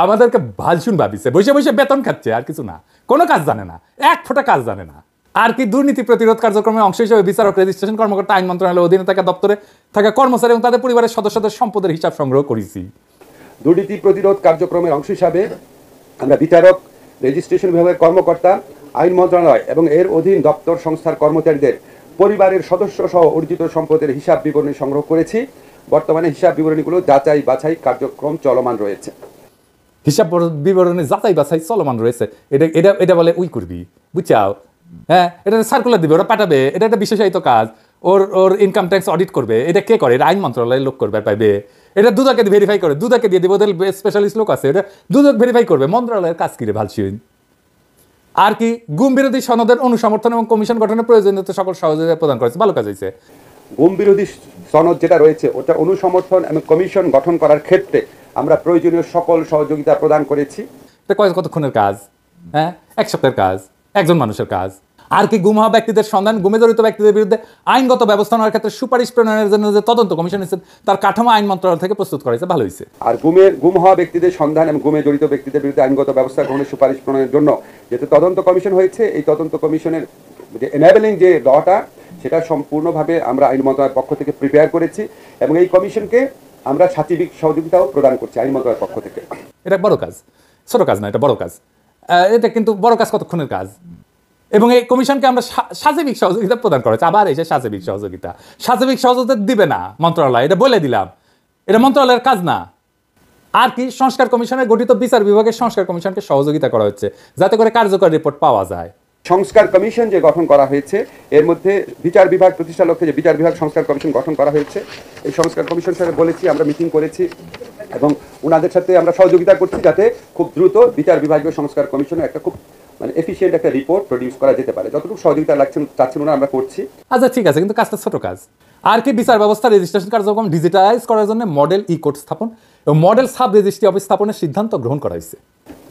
L: আমাদেরকে ভালসুন ভাবিছে, বসে বসে বেতন খাচ্ছে, আর কিছু না, কোনো কাজ জানে না, এক ফোঁটা কাজ জানে না। আর কি দুর্নীতি প্রতিরোধ কার্যক্রমের অংশ হিসেবে বিচারক, রেজিস্ট্রেশন কর্মকর্তা, আইন মন্ত্রণালয়ের অধীনে থাকা দপ্তরে থাকা কর্মচারী এবং তাদের পরিবারের সদস্যদের সম্পদের হিসাব সংগ্রহ করেছি।
O: দুর্নীতি প্রতিরোধ কার্যক্রমের অংশ হিসাবে আমরা বিচারক, রেজিস্ট্রেশন বিভাগের কর্মকর্তা, আইন মন্ত্রণালয় এবং এর অধীন দপ্তর সংস্থার কর্মচারীদের পরিবারের সদস্য সহ অর্জিত সম্পদের হিসাব বিবরণী সংগ্রহ করেছি। বর্তমানে হিসাব বিবরণীগুলো যাচাই বাছাই কার্যক্রম চলমান রয়েছে।
L: হিসাব বিবরণী যাচাই বাছাই চলমান রয়েছে, এটা এটা এটা বলে উই করবি, বুঝছাও? হ্যাঁ, এটা সার্কুলার দিবে, ওরা পাঠাবে, এটা একটা বিশেষায়িত কাজ। ওর ইনকাম ট্যাক্স অডিট করবে, এটা কে করে? এটা আইন মন্ত্রণালয়ের লোক করবে, পাইবে। এটা দুদকে ভেরিফাই করে, দুদকে দিয়ে দিব, ওদের স্পেশালিস্ট লোক আছে, এটা দুদক ভেরিফাই করবে। মন্ত্রণালয়ের কাজ কি রে ভালসিন? আর কি গুম বিরোধী সনদের অনুসমর্থন এবং কমিশন গঠনের প্রয়োজনীয়তা সকল সহযোগিতা প্রদান করেছে, ভালো কাজ হয়েছে।
O: গুম বিরোধী সনদ যেটা রয়েছে, ওটা অনুসমর্থন এবং কমিশন গঠন করার ক্ষেত্রে আমরা প্রয়োজনীয় সকল সহযোগিতা প্রদান করেছি।
L: এটা কতক্ষণের কাজ? হ্যাঁ, এক সপ্তাহের কাজ, একজন মানুষের কাজ। আর কি গুম হওয়া ব্যক্তিদের সন্ধান, গুমে জড়িত ব্যক্তিদের বিরুদ্ধে আইনগত ব্যবস্থা নেওয়ার ক্ষেত্রে সুপারিশ প্রণয়নের জন্য যে তদন্ত কমিশন এসেছে, তার কাঠামো আইন মন্ত্রণালয় থেকে প্রস্তুত করা হয়েছে, ভালো হয়েছে।
O: আর গুম হওয়া ব্যক্তিদের সন্ধান এবং গুমে জড়িত ব্যক্তিদের বিরুদ্ধে আইনগত ব্যবস্থা গ্রহণের সুপারিশ প্রণয়নের জন্য যেহেতু তদন্ত কমিশন হয়েছে, এই তদন্ত কমিশনের যে এনাবেলিং যে লটা, সেটা সম্পূর্ণভাবে আমরা আইন মন্ত্রণালয়ের পক্ষ থেকে প্রিপেয়ার করেছি এবং এই কমিশনকে আমরা সাচিবিক সহযোগিতাও প্রদান করছি আইন মন্ত্রণালয়ের পক্ষ থেকে।
L: এটা বড় কাজ, ছোট কাজ না, এটা বড় কাজ। এটা কিন্তু বড় কাজ কতক্ষণের কাজ? এবং এই কমিশনকে আমরা সাচিবিক সহযোগিতা প্রদান করেছি। আবার এসে সাচিবিক সহযোগিতা দিবে না মন্ত্রণালয়, এটা বলে দিলাম, এটা মন্ত্রণালয়ের কাজ না। আর কি সংস্কার কমিশনের গঠিত বিচার বিভাগের সংস্কার কমিশনকে সহযোগিতা করা হচ্ছে, যাতে করে কার্যকর রিপোর্ট পাওয়া যায়।
O: সংস্কার কমিশন যে গঠন করা হয়েছে, এর মধ্যে বিচার বিভাগ প্রতিষ্ঠার লক্ষ্যে যে বিচার বিভাগ সংস্কার কমিশন গঠন করা হয়েছে, এই সংস্কার কমিশনের সাথে বলেছি, আমরা মিটিং করেছি এবং ওনাদের সাথে আমরা সহযোগিতা করছি যাতে খুব দ্রুত বিচার বিভাগীয় সংস্কার কমিশনের একটা খুব এফিশিয়েন্ট একটা রিপোর্ট প্রডিউস করা যেতে পারে। যতটুকু সহযোগিতা চাচ্ছেন ওনারা, আমরা করছি।
L: আচ্ছা, ঠিক আছে, কিন্তু কাজটা ছোট কাজ। আর কি বিচার ব্যবস্থা রেজিস্ট্রেশন কার্যক্রম ডিজিটালাইজ করার জন্য মডেল ই কোর্ট স্থাপন এবং মডেল সাব রেজিস্ট্রি অফিস স্থাপনের সিদ্ধান্ত গ্রহণ করা হয়েছে।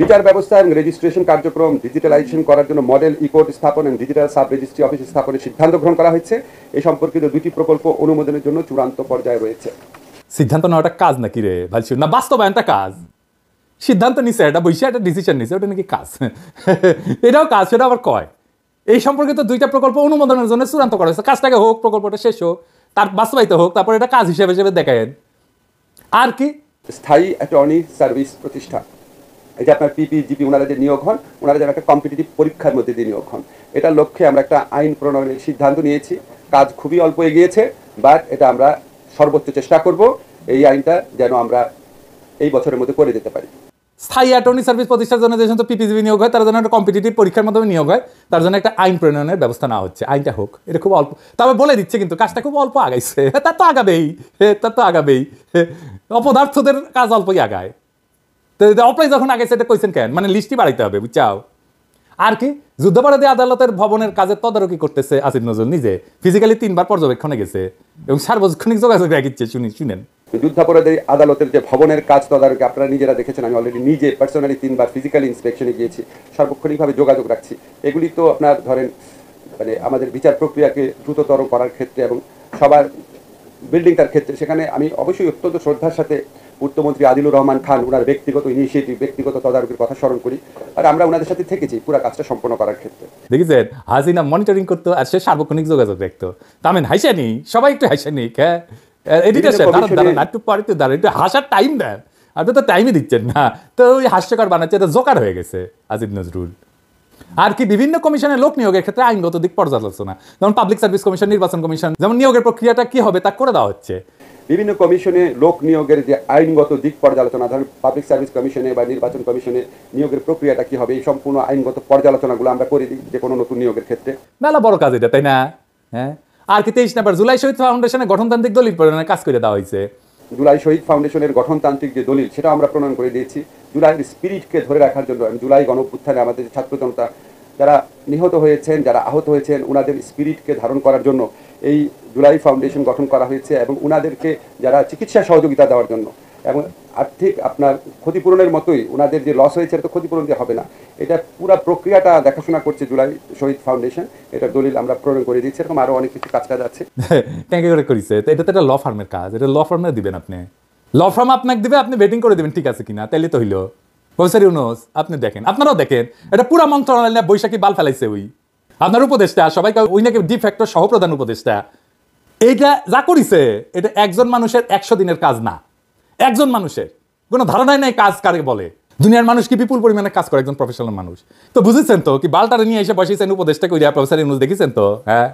O: বিচার ব্যবস্থা এবং রেজিস্ট্রেশন কার্যক্রম ডিজিটালাইজেশন করার জন্য মডেল ই কোর্ট স্থাপন এবং ডিজিটাল সাব রেজিস্ট্রি অফিস স্থাপনের সিদ্ধান্ত গ্রহণ করা হয়েছে। এই সম্পর্কিত 2টি প্রকল্প অনুমোদনের জন্য চূড়ান্ত পর্যায়ে রয়েছে।
L: সিদ্ধান্ত নেওয়াটা কাজ নাকি রে ভালছি না, বাস্তবায়নটা কাজ। সিদ্ধান্ত নিছে, এটা বসে একটা ডিসিশন নিছে, ওটা নাকি কাজ? এটাও কাজ, সেটা আবার কয়। এই সম্পর্কিত 2টা প্রকল্প অনুমোদনের জন্য চূড়ান্ত করা হয়েছে। কাজটাকে হোক, প্রকল্পটা শেষ হোক, তার বাস্তবায়িত হোক, তারপর এটা কাজ হিসেবে দেখায়েন। আর কি
O: স্থায়ী অ্যাটর্নি সার্ভিস প্রতিষ্ঠা, এই যে আপনার পিপিজিপি ওনারা যে নিয়োগ হন, ওনারা যেন একটা কম্পিটিটিভ পরীক্ষার মধ্যে দিয়ে নিয়োগ হন, এটার লক্ষ্যে আমরা একটা আইন প্রণয়নের সিদ্ধান্ত নিয়েছি। কাজ খুবই অল্প এগিয়েছে, বাট এটা আমরা সর্বোচ্চ চেষ্টা করব এই আইনটা যেন আমরা এই বছরের মধ্যে করে দিতে পারি।
L: স্থায়ী অ্যাটর্নি সার্ভিস প্রতিষ্ঠার জন্য যে সমস্ত পিপিজিপি নিয়োগ হয়, তার জন্য একটা কম্পিটিটিভ পরীক্ষার মাধ্যমে নিয়োগ হয়, তার জন্য একটা আইন প্রণয়নের ব্যবস্থা নেওয়া হচ্ছে। আইনটা হোক, এটা খুব অল্প, তবে বলে দিচ্ছে কিন্তু কাজটা খুব অল্প আগাইছে। তার তো আগাবেই, অপদার্থদের কাজ অল্পই আগায়। তো অপরাধ যখন আগাইছে এটা কইছেন কেন? মানে লিস্টই বাড়াইতে হবে, বুঝছাও? আর কি যুদ্ধাপরাধী আদালতের ভবনের কাজের তদারকি করতেছে আসিফ নজরুল নিজে, ফিজিক্যালি 3বার পর্যবেক্ষণে গেছে এবং সার্বজনীন যোগাযোগ রাখিচ্ছে। শুনেন,
O: যুদ্ধাপরাধী আদালতের যে ভবনের কাজ তদারকি আপনারা নিজেরা দেখেছেন, আমি অলরেডি নিজে পার্সোনালি 3বার ফিজিক্যালি ইন্সপেকশনে গিয়েছি, সার্বক্ষণিকভাবে যোগাযোগ রাখছি। এগুলি তো আপনার ধরেন আমাদের বিচার প্রক্রিয়াকে দ্রুততর করার ক্ষেত্রে এবং সবার বিল্ডিংটার ক্ষেত্রে, সেখানে আমি অবশ্যই অত্যন্ত শ্রদ্ধার সাথে পূর্তমন্ত্রী আদিলুর রহমান খান ওনার ব্যক্তিগত ইনিশিয়েটিভ, ব্যক্তিগত তদারকির কথা স্মরণ করি, আর আমরা ওনাদের সাথে থেকেছি পুরো কাজটা সম্পন্ন করার ক্ষেত্রে।
L: দেখেছেন, হাসিনা মনিটরিং করতো আর সে সার্বক্ষণিক যোগাযোগ রাখতো। তামেন হাইসানি, সবাই একটু হাইসানিক, হ্যাঁ একটু হাসার টাইম দেন, আপনি তো টাইমই দিচ্ছেন না, তো ওই হাস্যকর বানাচ্ছে, এটা জোকার হয়ে গেছে আসিফ নজরুল। আর কি বিভিন্ন কমিশনের লোক নিয়োগের ক্ষেত্রে আইনগত দিক পর্যালোচনা, যেমন পাবলিক সার্ভিস কমিশন, নির্বাচন কমিশন, যেমন নিয়োগের প্রক্রিয়াটা কি হবে তা করে দেওয়া হচ্ছে।
O: বিভিন্ন কমিশনে লোক নিয়োগের যে আইনগত দিক পর্যালোচনা, ধরেন পাবলিক সার্ভিস কমিশনে বা নির্বাচন কমিশনে নিয়োগের প্রক্রিয়াটা কি হবে, এই সম্পূর্ণ আইনগত পর্যালোচনাগুলো আমরা করে দিই যে কোনো নতুন নিয়োগের ক্ষেত্রে।
L: মেলা বড় কাজ এটা, তাই না? হ্যাঁ, আর কি 23 নম্বর জুলাই শহীদ ফাউন্ডেশনে গঠনতান্ত্রিক দলিল প্রণয়নের কাজ করে দেওয়া হয়েছে।
O: জুলাই শহীদ ফাউন্ডেশনের গঠনতান্ত্রিক যে দলিল সেটা আমরা প্রণয়ন করে দিয়েছি জুলাইয়ের স্পিরিটকে ধরে রাখার জন্য। জুলাই গণঅভ্যুত্থানে আমাদের ছাত্র জনতা যারা নিহত হয়েছেন, যারা আহত হয়েছেন, ওনাদের স্পিরিটকে ধারণ করার জন্য এই জুলাই ফাউন্ডেশন গঠন করা হয়েছে এবং ওনাদেরকে যারা চিকিৎসা সহযোগিতা দেওয়ার জন্য এবং আর্থিক আপনার ক্ষতিপূরণের মতোই ওনাদের যে লস হয়েছে এটা ক্ষতিপূরণ দিয়ে হবে না, এটা পুরো প্রক্রিয়াটা দেখাশোনা করছে জুলাই শহীদ ফাউন্ডেশন। এটা দলিল আমরা প্রণয়ন করে দিচ্ছি, এরকম আরো অনেক কিছু কাজ আছে।
L: ক্যাঙ্কে করে করেছে, তো এটা তো একটা ল ফার্মের কাজ, এটা ল ফার্মে দিবেন আপনি, ল ফার্ম আপনাকে দিবে, আপনি বেটিং করে দিবেন ঠিক আছে কিনা, তাইলে তো হইলো। প্রফেসর ইউনূস আপনি দেখেন, আপনারাও দেখেন, এটা পুরা মন্ত্রণালয় বৈশাখী বাল ফেলাইছে ওই আপনার উপদেষ্টা, সবাইকে ওই নাকি ডিফ্যাক্টর সহপ্রধান উপদেষ্টা। এইটা যা করিছে এটা একজন মানুষের 100 দিনের কাজ না, একজন মানুষের কোনো ধারণাই নাই কাজ কারে বলে। দুনিয়ার মানুষ কি বিপুল পরিমাণে কাজ করে একজন প্রফেশনাল মানুষ। তো বুঝেছেন তো কি বালটারে নিয়ে এসে বসেছেন উপদেষ্টা কইরা প্রফেসর ইউনূস, দেখেছেন তো? হ্যাঁ,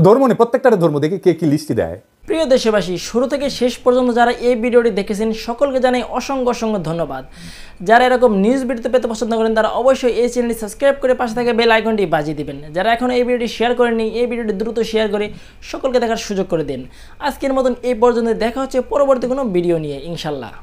L: ধর্ম নেই, প্রত্যেকটারে ধর্ম দেখি কে কি লিস্টি দেয়।
P: প্রিয় দেশবাসী, শুরু থেকে শেষ পর্যন্ত যারা এই ভিডিওটি দেখেছেন সকলকে জানাই অসংখ্য অসংখ্য ধন্যবাদ। যারা এরকম নিউজ ভিডিও পেতে পছন্দ করেন তারা অবশ্যই এই চ্যানেলটি সাবস্ক্রাইব করে পাশে থাকা বেল আইকনটি বাজিয়ে দিবেন। যারা এখন এই ভিডিওটি শেয়ার করেননি, এই ভিডিওটি দ্রুত শেয়ার করে সকলকে দেখার সুযোগ করে দিন। আজকের মতন এই পর্যন্ত, দেখা হচ্ছে পরবর্তী কোনো ভিডিও নিয়ে ইনশাল্লাহ।